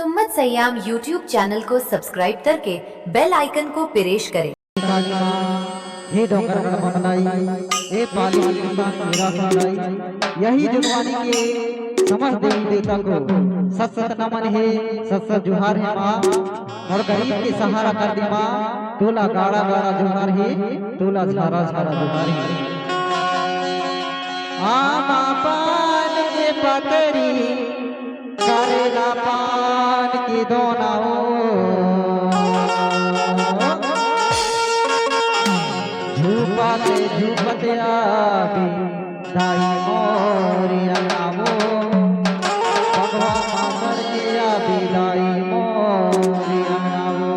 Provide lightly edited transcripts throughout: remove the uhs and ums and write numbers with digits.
सुम्मत Siam YouTube channel को subscribe करके बेल icon को प्रेस करें। हे डोंगर मंगलाई हे पाली मेरा सलाई यही जुबानी के समझ देवी देवता को सत सत नमन है, सत सत जुहार है माँ। और गरीब के सहारा कर दी माँ, तोला गाड़ा गाड़ा जुहार है, तोला झारा झारा जुहार है। आमा पान के पतरी करेला पान की दोनाओ झूपाते झूपते आबी दाई मोरिया नामो भगवा मामर के आबी दाई मोरिया नामो।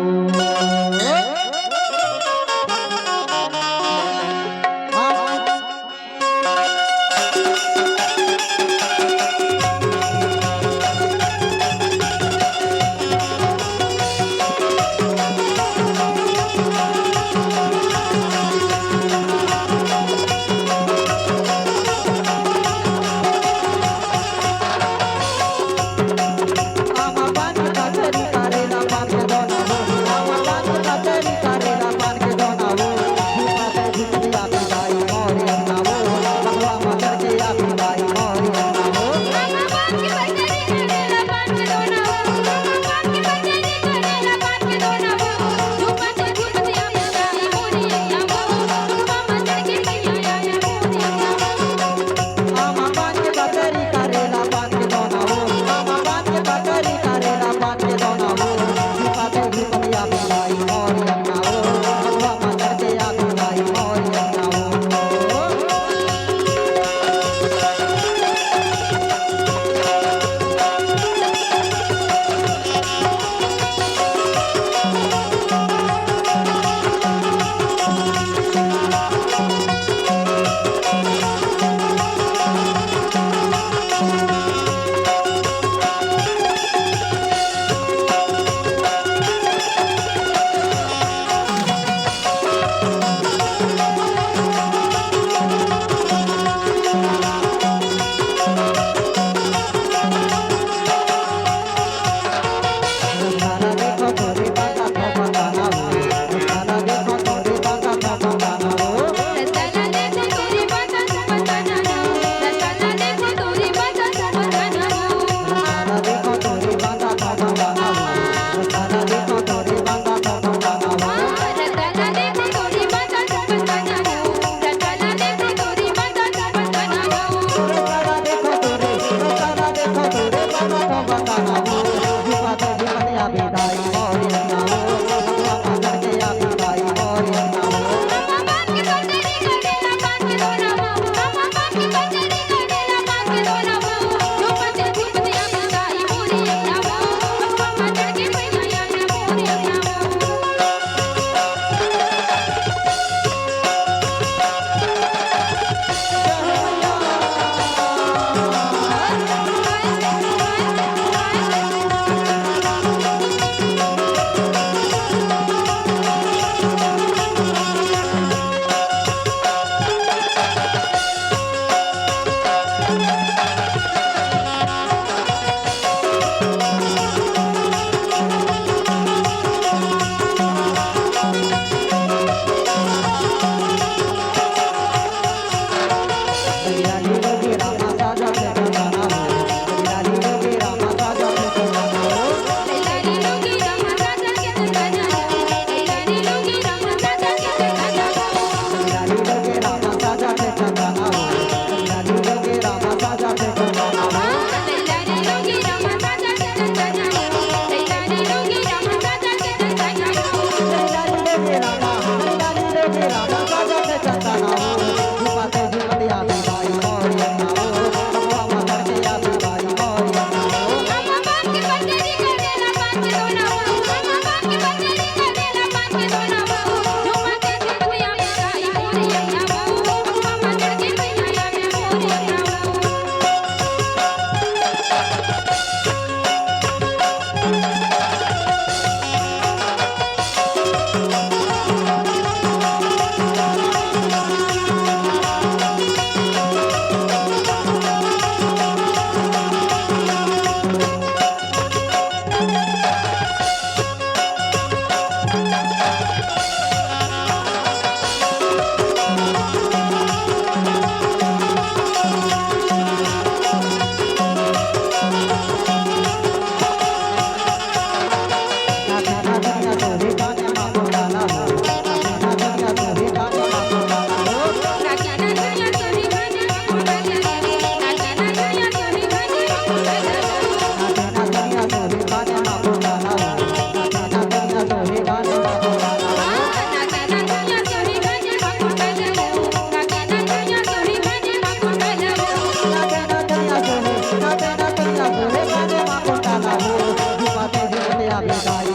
आवे गाई